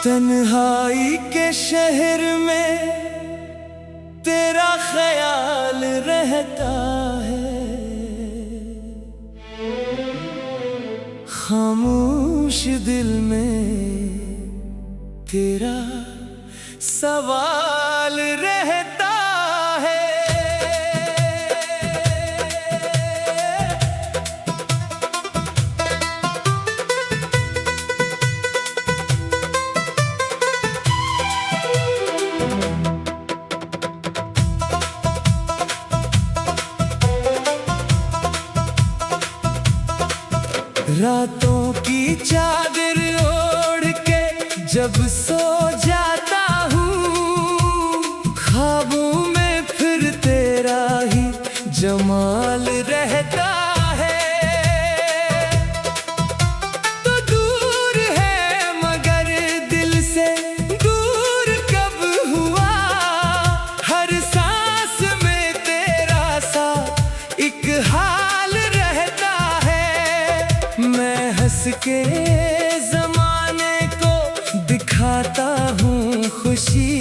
तन्हाई के शहर में तेरा ख्याल रहता है, खामोश दिल में तेरा सवाल रहता है। रातों की चादर ओढ़ के जब सो जाता हूँ, ख्वाबों में फिर तेरा ही जमाल रहता है। तो दूर है मगर दिल से दूर कब हुआ, हर सांस में तेरा सा एक हाल रहता है। मैं हंस के ज़माने को दिखाता हूँ खुशी,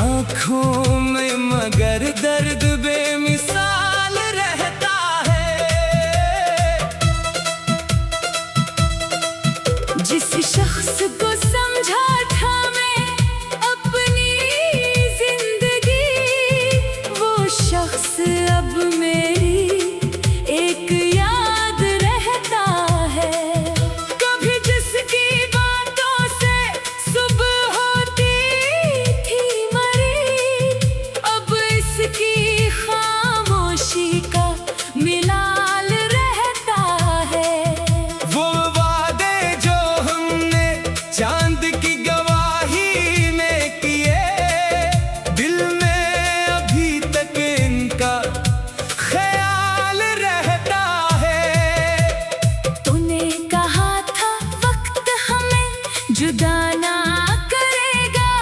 आँखों में मगर दर्द बेमिसाल रहता है। जिस शख्स को समझा था मैं अपनी जिंदगी, वो शख्स अब मेरी एक याद रहता है। कभी जिसकी बातों से सुबह होती थी मरी, अब इसकी खामोशी का मिलाल रहता है। वो वादे जो हमने चांद की गवाही में किए, दिल में अभी तक इनका ख्याल रहता है। तूने कहा था वक्त हमें जुदा ना करेगा,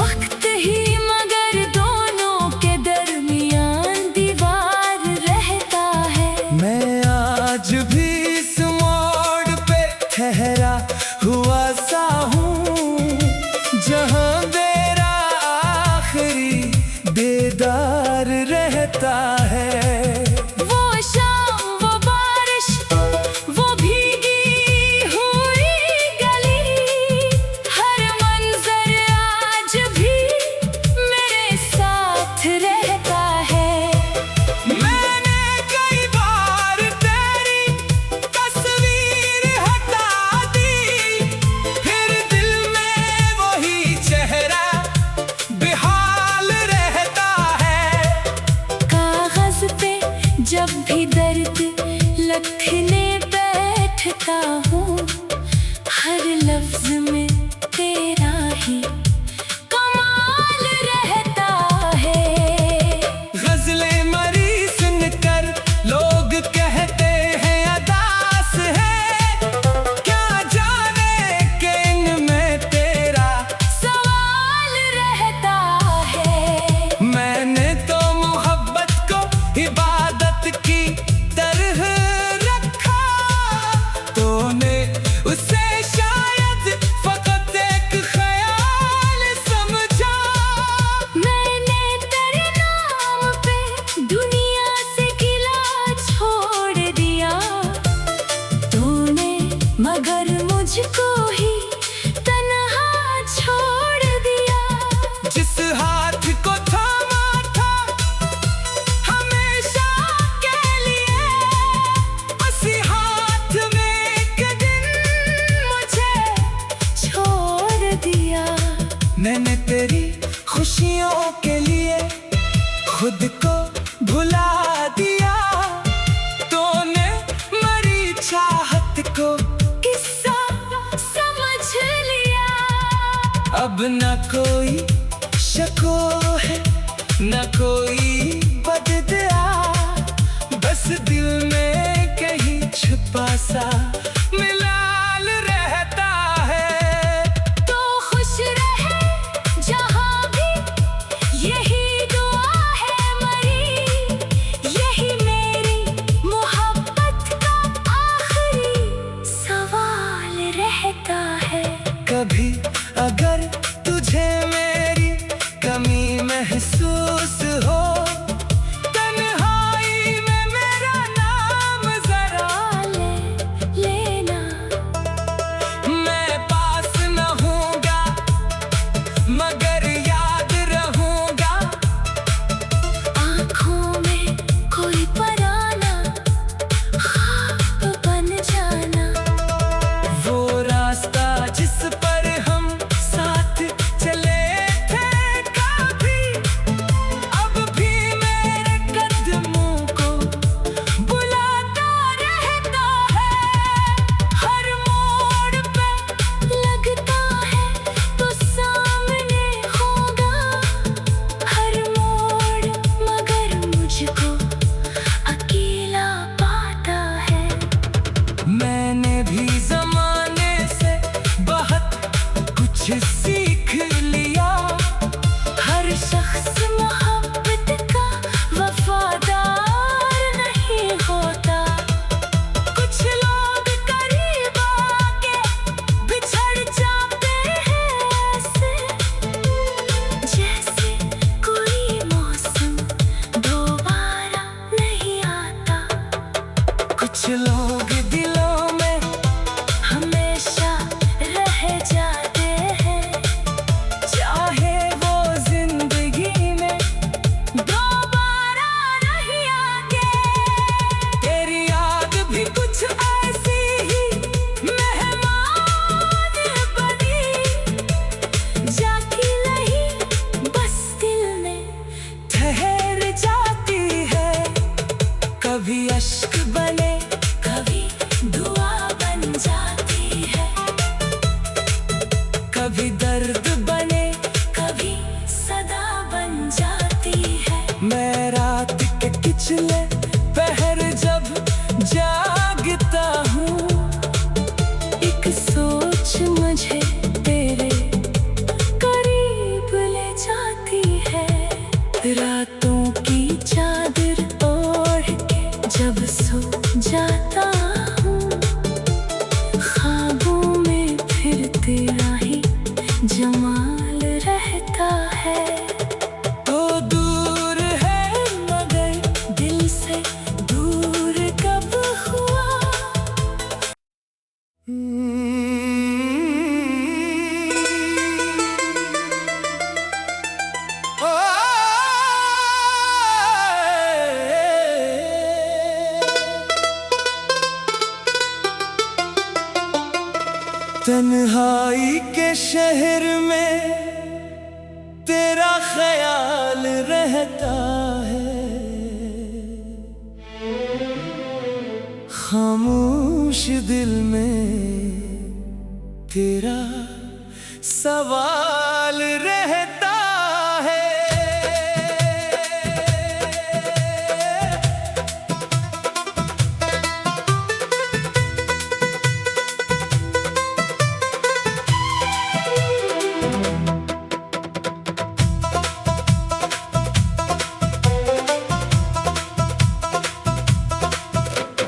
वक्त ही मगर दोनों के दरमियान दीवार रहता है। मैं आज भी इस मोड़ पे ठहरा हुआ सा हूँ, जहाँ मेरा आखिरी दीदार रहता है। वो शाम, वो बारिश, वो भीगी हुई गली, हर मंजर आज भी मेरे साथ रहता है। मैंने कई बार तेरी तस्वीर हटा दी, फिर दिल में वही चेहरा बेहाल रहता है। कागज पे जब भी दर्द लिखने बैठता हूँ, हर लफ्ज में तेरा ही कमाल रहता है। गजलें मरी सुनकर लोग कहते हैं अदास है, क्या जाने कि इनमें तेरा सवाल रहता है। मैंने तो मोहब्बत को इबादत की तरह रखा, तूने उसे शायद फकत एक ख्याल समझा। मैंने तेरे नाम पे दुनिया से गिला छोड़ दिया, तूने मगर मुझको ही तन्हा छोड़ दिया। जिस हाथ को थामा था हमेशा के लिए, उसी हाथ में एक दिन मुझे छोड़ दिया। मैंने तेरी खुशियों के लिए खुद को भुला दिया, तूने मरी चाहत को किस्सा समझ लिया। अब न कोई शको है न कोई बददुआ, बस दिल में कहीं छुपा सा मिलाल मैंने भी जमाने से बहुत कुछ सीख लिया। हर शख्स मोहब्बत का वफादार नहीं होता। कुछ लोग करीब आके बिछड़ जाते हैं ऐसे, जैसे कोई मौसम दोबारा नहीं आता। कुछ लोग दिलों में हमेशा रह जाते हैं, चाहे वो जिंदगी में दोबारा नहीं आके। तेरी याद भी कुछ ऐसी ही मेहमान बनी, जाती नहीं बस दिल में। ठहर जाती है। कभी अश्क बने, कभी दुआ बन जाती है, कभी दर्द बने, कभी सदा बन जाती है। मैं रात के पिछले पहर जब जागता हूँ, एक सोच मुझे तेरे करीब ले जाती है। रातों की चादर ओढ़ के जब सो जाता हूँ, ख्वाबों में फिर तेरा ही जमाल रहता है। तो दूर है मगर दिल से दूर कब हुआ। तन्हाई के शहर में तेरा ख्याल रहता है, खामोश दिल में तेरा सवाल रहता है।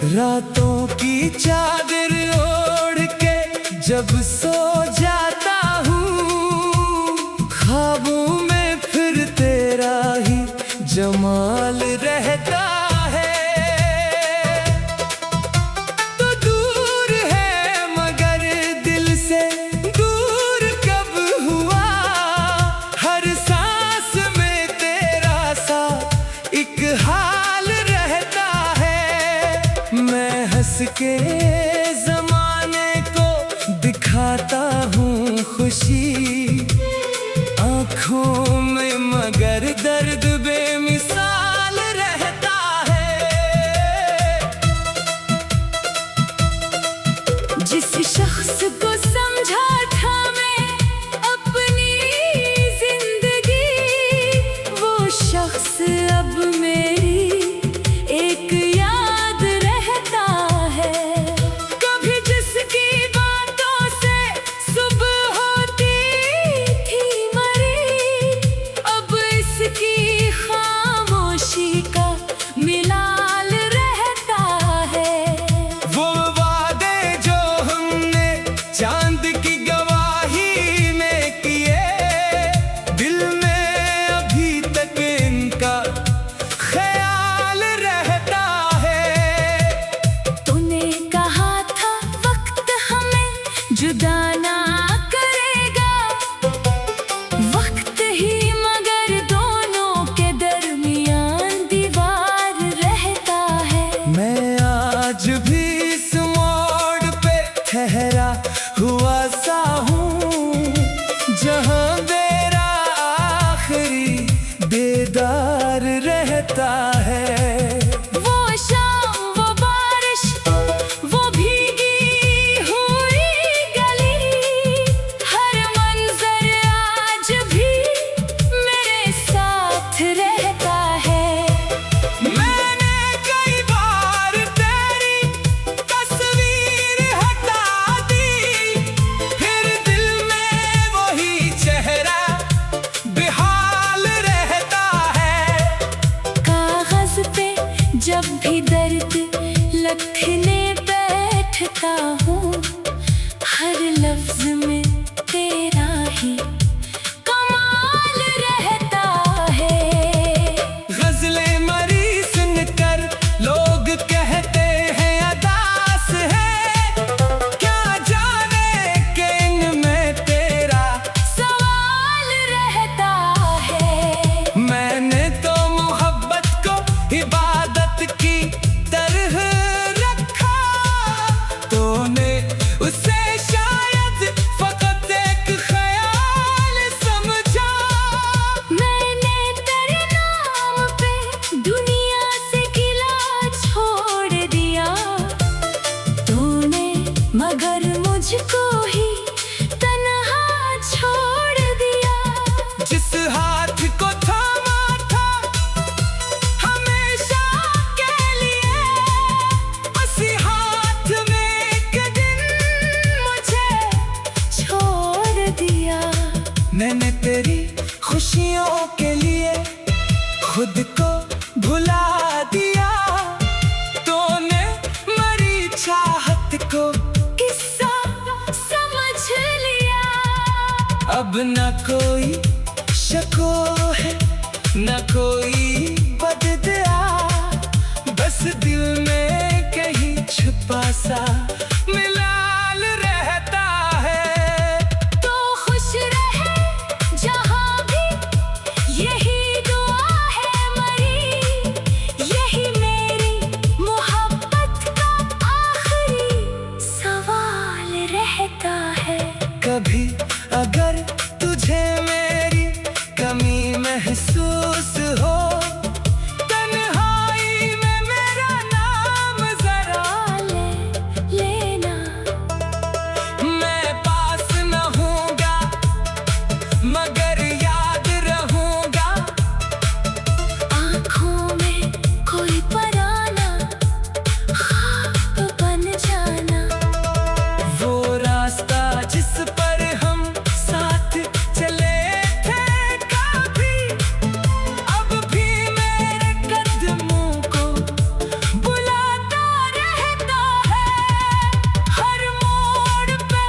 रातों की चादर ओढ़ के जब सो जाता हूँ, ख्वाबों में फिर तेरा ही जमाल रहता है। तो दूर है मगर दिल से दूर कब हुआ। हर सांस में तेरा सा एक हाल रहता है। मैं हंस के जमाने को दिखाता हूँ खुशी, आँखों में मगर दर्द बेमिसाल रहता है। जिस शख्स को समझा था मैं अपनी जिंदगी, वो शख्स अब मेरी एक याद रहता है। कभी जिसकी बातों से सुबह होती थी मरी, अब इसकी खामोशी का मिलाल रहता है। वो वादे जो हमने चांद की गवाही में किए, दिल में अभी तक इनका ख्याल रहता है। तूने कहा था वक्त हमें जुदा ना करेगा, वक्त ही मगर दोनों के दरमियान दीवार रहता है। मैं आज भी इस मोड़ पे ठहरा हुआ सा हूँ, जहाँ मेरा आखिरी दीदार रहता है। वो शाम, वो बारिश, वो भीगी हुई गली, हर मंजर आज भी मेरे साथ रहता है। मैंने कई बार तेरी तस्वीर हूँ, हर लफ्ज में तेरा ही कमाल रहता है। गजलें मरी सुनकर लोग कहते हैं अदास है, क्या जाने कि इनमें तेरा सवाल रहता है। मैंने तो मोहब्बत को इबादत की तरह रखा, तूने उसे शायद फकत एक ख्याल समझा। मैंने तेरे नाम पे दुनिया से गिला छोड़ दिया, तूने मगर मुझको ही तन्हा छोड़ दिया। जिस हाथ को थामा था हमेशा के लिए, उसी हाथ में एक दिन मुझे छोड़ दिया। मैंने तेरी खुशियों के लिए खुद को भुला दिया, तूने मरी चाहत को किस्सा समझ लिया। अब न कोई शको है न कोई बददुआ, बस दिल में कहीं छुपा सा मिलाल रहता है। तो खुश रहे जहाँ भी, यही दुआ है मरी, यही मेरी मोहब्बत का आखिरी सवाल रहता है। कभी अगर तुझे मेरी कमी महसूस हो, तन्हाई में मेरा नाम जरा ले लेना, मैं पास न हूँगा मगर याद रहूँगा। आँखों में कोई पराना ख्वाब बन जाना। वो रास्ता जिस पर हम साथ चले थे कभी, अब भी मेरे कदमों को बुलाता रहता है। हर मोड़ पे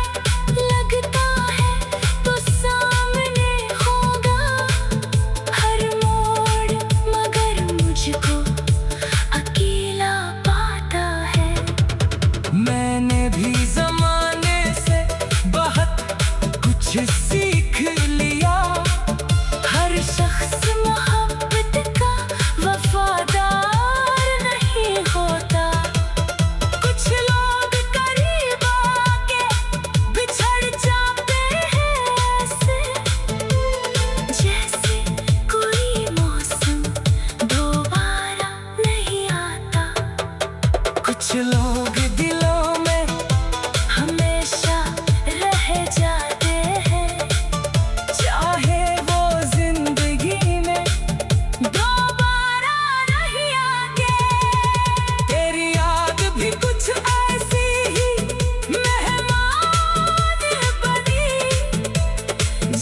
लगता है तो सामने होगा, हर मोड़ मगर मुझको अकेला पाता है। मैंने भी जमाने से बहुत कुछ सीख लिया, हर शख्स मोहब्बत का वफादार नहीं होता। कुछ लोग करीब आके बिछड़ जाते हैं ऐसे, जैसे कोई मौसम दोबारा नहीं आता। कुछ लोग दिलों में हमेशा रह जाते हैं, चाहे वो जिंदगी में दोबारा नहीं आते। तेरी याद भी कुछ ऐसी ही मेहमान बनी,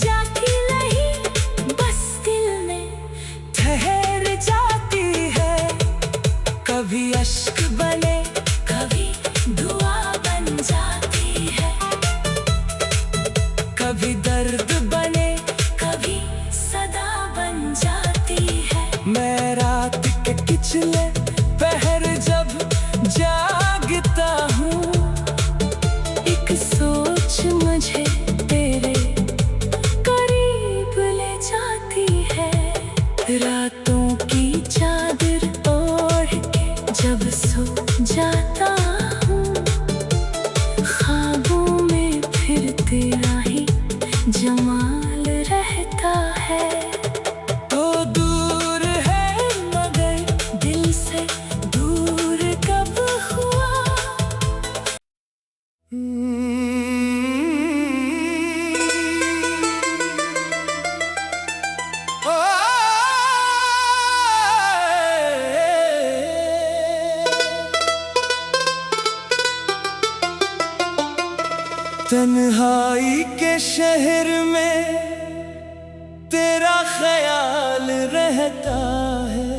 जाती नहीं बस दिल में, ठहर जाती है। कभी अश्क बने कभी दुआ बन जाती है। कभी दर्द बने, कभी सदा बन जाती है। मैं रात के पिछले पहर जब जागता हूँ, एक सोच मुझे तेरे करीब ले जाती है। रातों की चादर ओढ़ के जब सो जाता हूँ, ख्वाबों में फिर तेरा ही जमाल रहता है। तो दूर है मगर दिल से दूर कब हुआ, तन्हाई के शहर में तेरा ख्याल रहता है,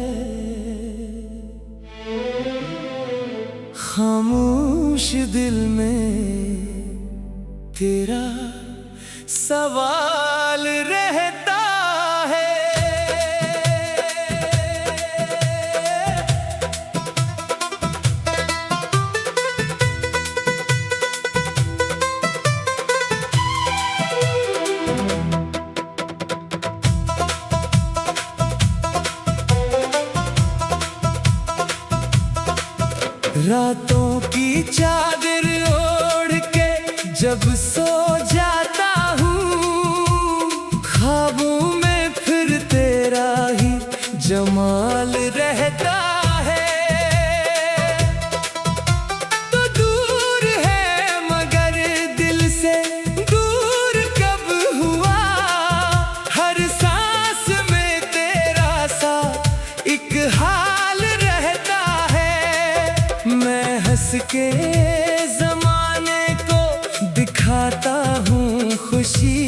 खामोश खामोश दिल में तेरा सवाल रहता है। रातों की चादर ओढ़ के जब सो जाता हूँ, ख्वाबों में फिर तेरा ही जमाल रहता है। तो दूर है मगर दिल से दूर कब हुआ, हर सांस में तेरा सा एक हाल रहता है। मैं हंस के ज़माने को दिखाता हूँ खुशी,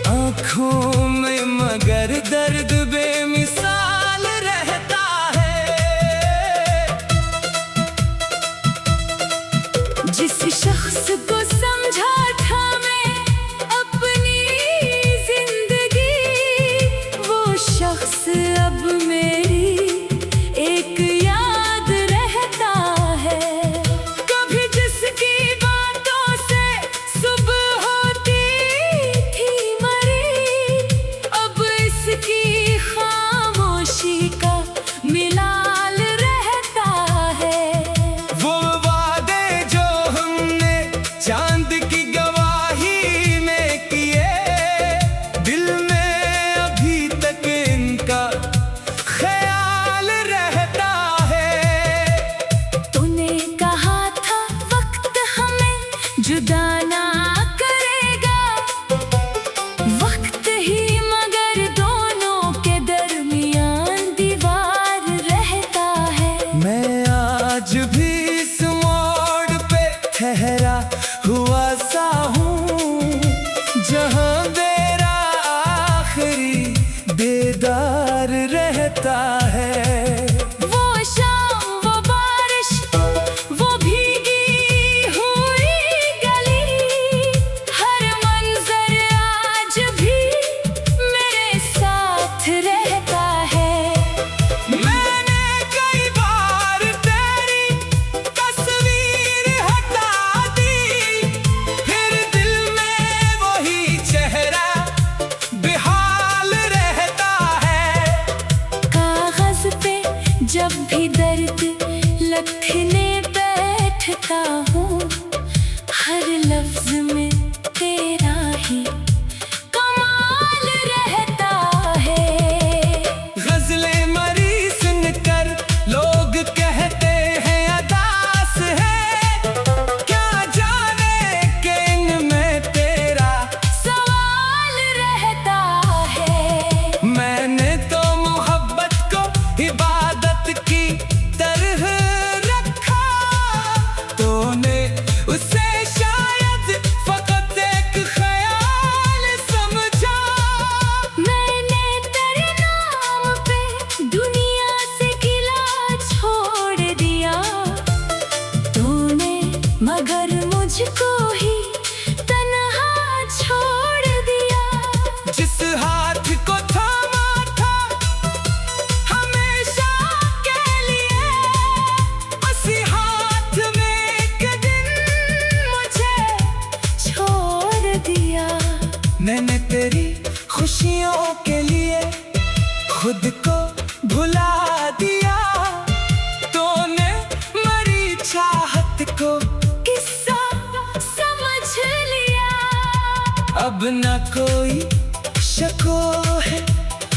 आँखों में मगर दर्द बेमिसाल रहता है। जिस शख्स को समझा था मैं अपनी जिंदगी, वो शख्स अब मेरी एक याद रहता है। कभी जिसकी बातों से सुबह होती थी मरी, अब इसकी खामोशी का मिलाल रहता है। वो वादे जो हमने चांद की गवाही में किए, दिल में अभी तक इनका ख्याल रहता है। तूने कहा था वक्त हमें जुदा ना करेगा, वक्त ही मगर दोनों के दरमियान दीवार रहता है। मैं आज भी इस मोड़ पे ठहरा हुआ सा हूँ, जहाँ मेरा आखिरी दीदार रहता है। वो शाम, वो बारिश, वो भीगी हुई गली, हर मंजर आज भी मेरे साथ रहता है। मैंने कई बार तेरी तस्वीर हटा दी, फिर दिल में वही चेहरा बेहाल रहता है। कागज पे जब भी दर्द लिखने बैठता हूँ, हर लफ्ज में तेरा ही कमाल रहता है। गजलें मरी सुनकर लोग कहते हैं अदास है, क्या जाने कि इनमें तेरा सवाल रहता है। मैंने तो मोहब्बत को इबादत की तरह रखा, तूने उसे शायद फकत एक ख्याल समझा। मैंने तेरे नाम पे दुनिया से गिला छोड़ दिया, तूने मगर मुझको ही तन्हा छोड़ दिया। जिस हाथ को थामा था हमेशा के लिए, उसी हाथ में एक दिन मुझे छोड़ दिया। मैंने तेरी खुशियों के लिए खुद को भुला दिया, तूने मरी चाहत को किस्सा समझ लिया। अब न कोई शको है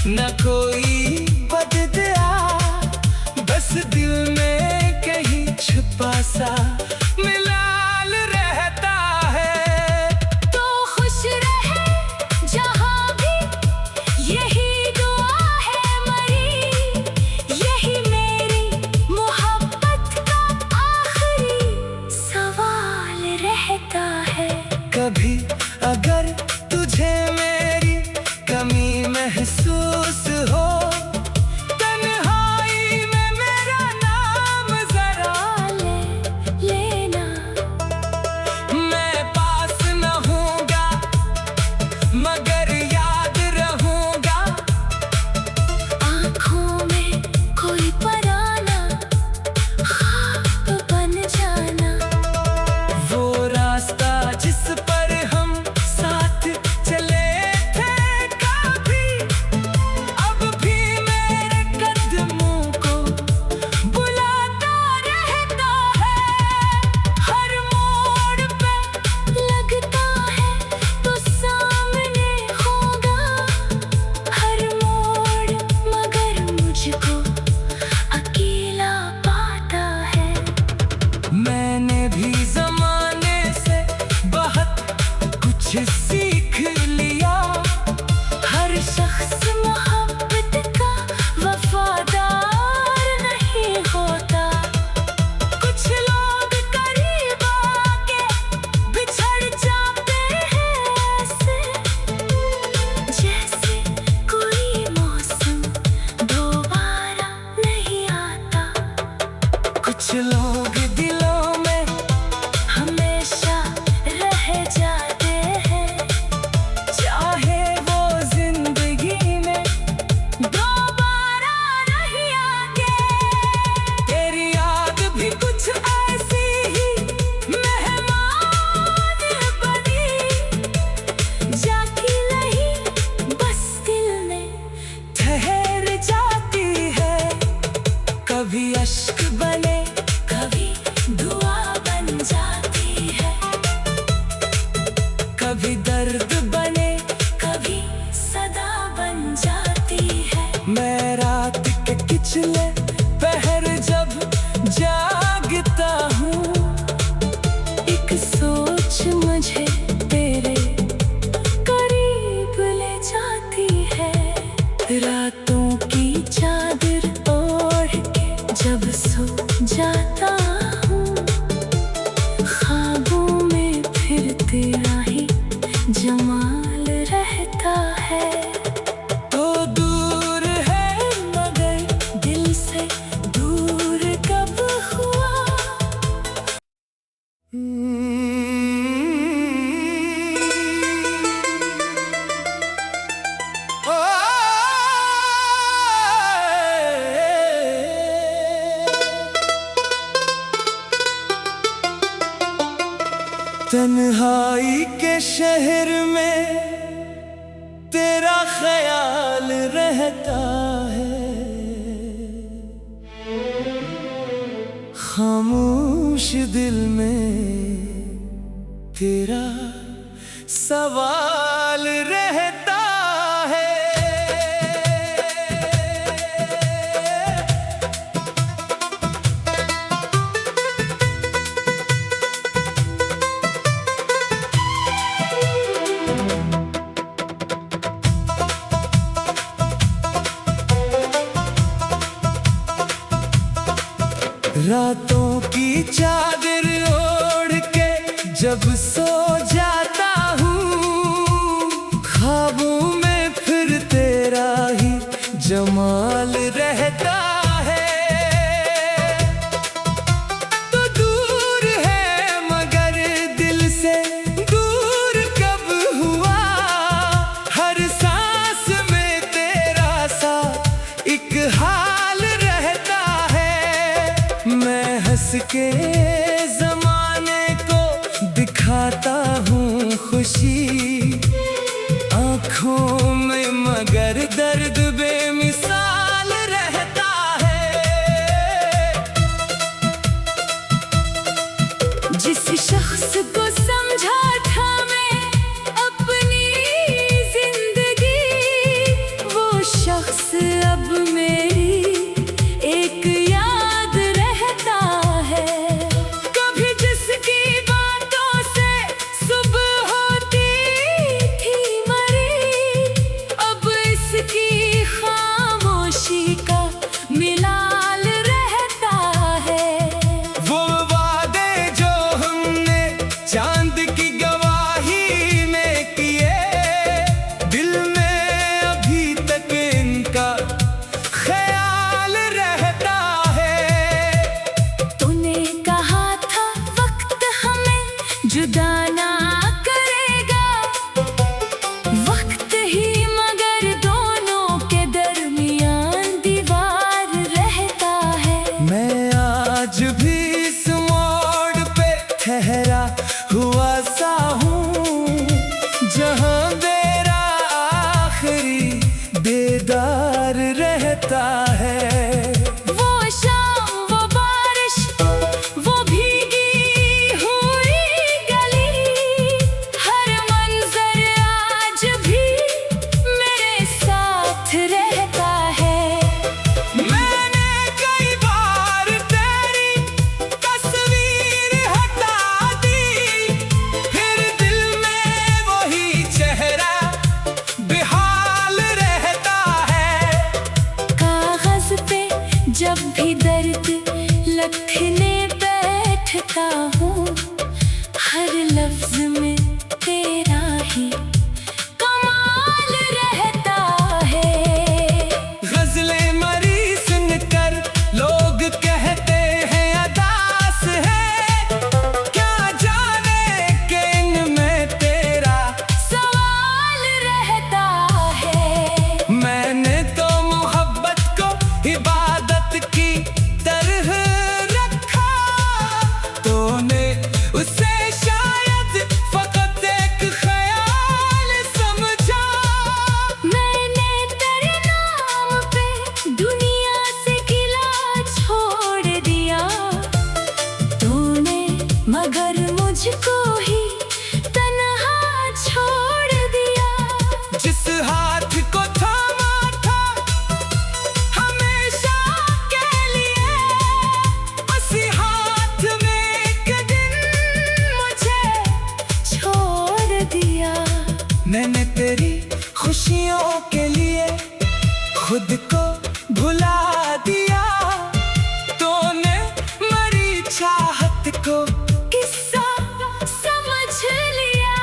न कोई बददुआ, बस दिल में कहीं छुपा सा मिलाल रहता है। तो खुश रहे जहाँ भी, यही दुआ है मरी, यही मेरी मोहब्बत का आखिरी सवाल रहता है। कभी अगर तुझे मेरी कमी महसूस हो, तन्हाई में मेरा नाम जरा ले दर्द बने, कभी सदा बन जाती है। मैं रात के पिछले पहर जब जागता हूँ, एक सोच मुझे तेरे करीब ले जाती है। रातों की चादर ओढ़ के जब सो जाता हूँ, ख्वाबों में फिर तेरा ही जमाल रहता है। तो दूर है मगर दिल से दूर कब हुआ, तन्हाई के शहर में तेरा ख्याल रहता है, खामोश दिल में तेरा सवाल रहता है। रातों की चादर ओढ़ के जब सो जाता हूँ, ख्वाबों में फिर तेरा ही जमाल रहता है। तो दूर है मगर दिल से दूर कब हुआ, हर सांस में तेरा सा एक हाल रहता है। मैं हंस के जमाने को दिखाता हूँ खुशी, आँखों में मगर दर्द बेमिसाल रहता है। जिस शख्स को समझा था मैं अपनी जिंदगी, वो शख्स अब मेरी एक याद रहता है। कभी जिसकी बातों से सुबह होती थी मरी, अब इसकी खामोशी का मिलाल रहता है। वो वादे जो हमने चांद की गवाही में किए, दिल में अभी तक इनका ख्याल रहता है। तूने कहा था वक्त हमें जुदा ना करेगा, वक्त ही मगर दोनों के दरमियान दीवार रहता है। मैं आज भी इस मोड़ पे ठहरा हुआ सा हूँ, जहाँ मेरा आखिरी दीदार रहता है। वो शाम, वो बारिश, वो भीगी हुई गली, हर मंजर आज भी मेरे साथ रहता है। मैंने कई बार तेरी तस्वीर हटा दी, फिर दिल में वही चेहरा बेहाल रहता है। कागज पे जब भी दर्द लिखने बैठता हूँ, हर लफ्ज में तेरा ही कमाल रहता है। गजलें मरी सुनकर लोग कहते हैं अदास है, क्या जाने कि इनमें तेरा सवाल रहता है। मैंने तो मोहब्बत को इबादत की तरह रखा, तूने उसे शायद फकत खुद को भुला दिया तूने मरी चाहत को किस्सा समझ लिया।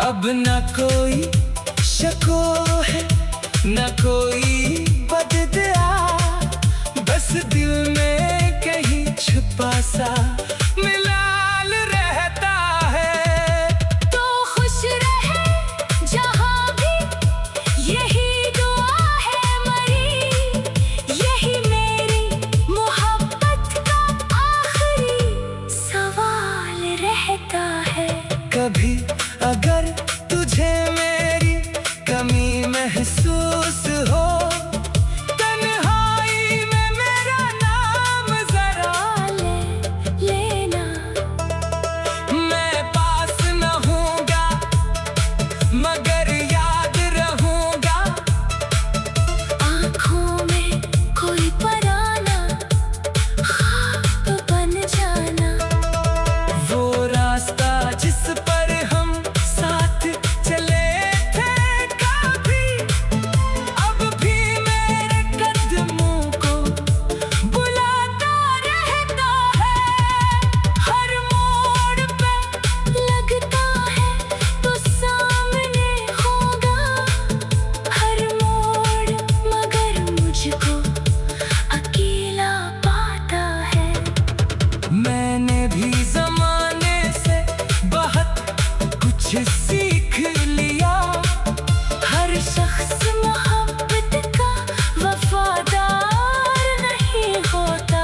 अब न कोई शको है न कोई बददुआ, बस दिल में कहीं छुपा सा मिलाल रहता है। तो खुश रहे जहाँ भी, यही दुआ है मरी, यही मेरी मोहब्बत का आखिरी सवाल रहता है। कभी अगर तुझे मेरी कमी महसूस हो, तन्हाई में मेरा नाम जरा ले लेना, मैं पास न हूँगा मगर याद रहूँगा। आँखों में कोई पराना ख्वाब बन जाना। वो रास्ता जिस पर हम साथ चले थे कभी, अब भी मेरे कदमों को बुलाता रहता है। हर मोड़ पे लगता है तो सामने होगा, हर मोड़ मगर मुझको अकेला पाता है। मैंने भी ज़माने से बहुत कुछ सीख लिया। हर शख्स मोहब्बत का वफादार नहीं होता।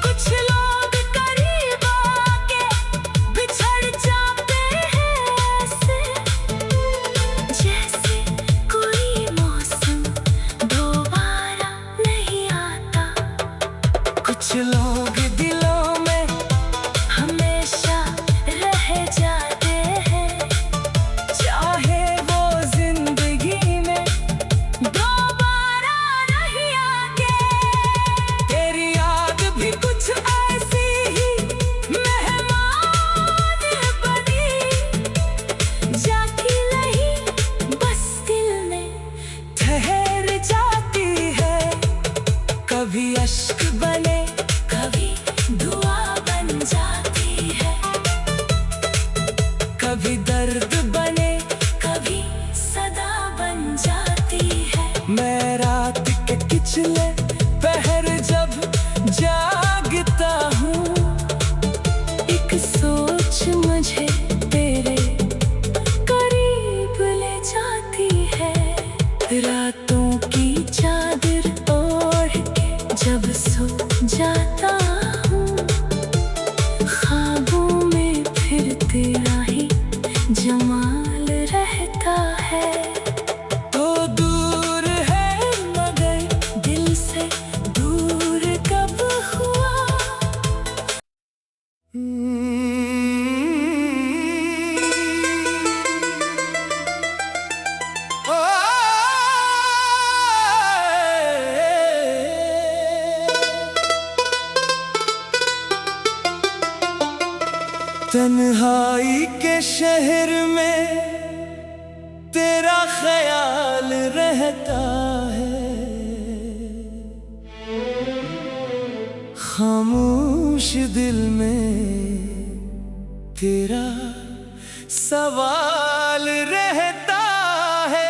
कुछ लोग करीब आके बिछड़ जाते हैं ऐसे, जैसे कोई मौसम दोबारा नहीं आता। कुछ लोग दिलों में हमेशा रह जाते हैं, चाहे वो जिंदगी में दोबारा नहीं आते। तेरी याद भी कुछ ऐसी ही मेहमान बनी जाती नहीं बस दिल में, ठहर जाती है। कभी अश्क बने कभी दुआ बन जाती है। कभी दर्द बने, कभी सदा बन जाती है। मैं रात के पिछले पहर जब जागता हूँ, एक सोच मुझे तेरे करीब ले जाती है। रातों की चादर ओढ़ के जब सो जाता हूँ, ख्वाबों में फिर तेरा ही जमाल रहता है। तो दूर है मगर दिल से दूर कब हुआ, तन्हाई के शहर में तेरा ख्याल रहता है। खामोश दिल में तेरा सवाल रहता है।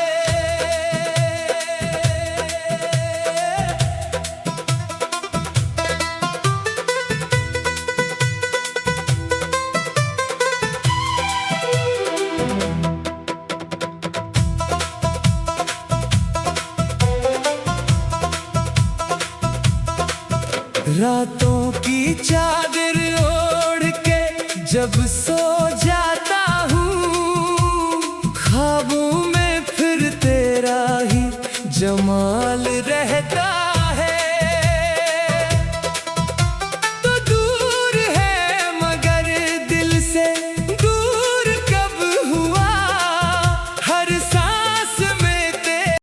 रातों की चादर ओढ़ के जब सो जाता हूँ, ख्वाबों में फिर तेरा ही जमाल रहता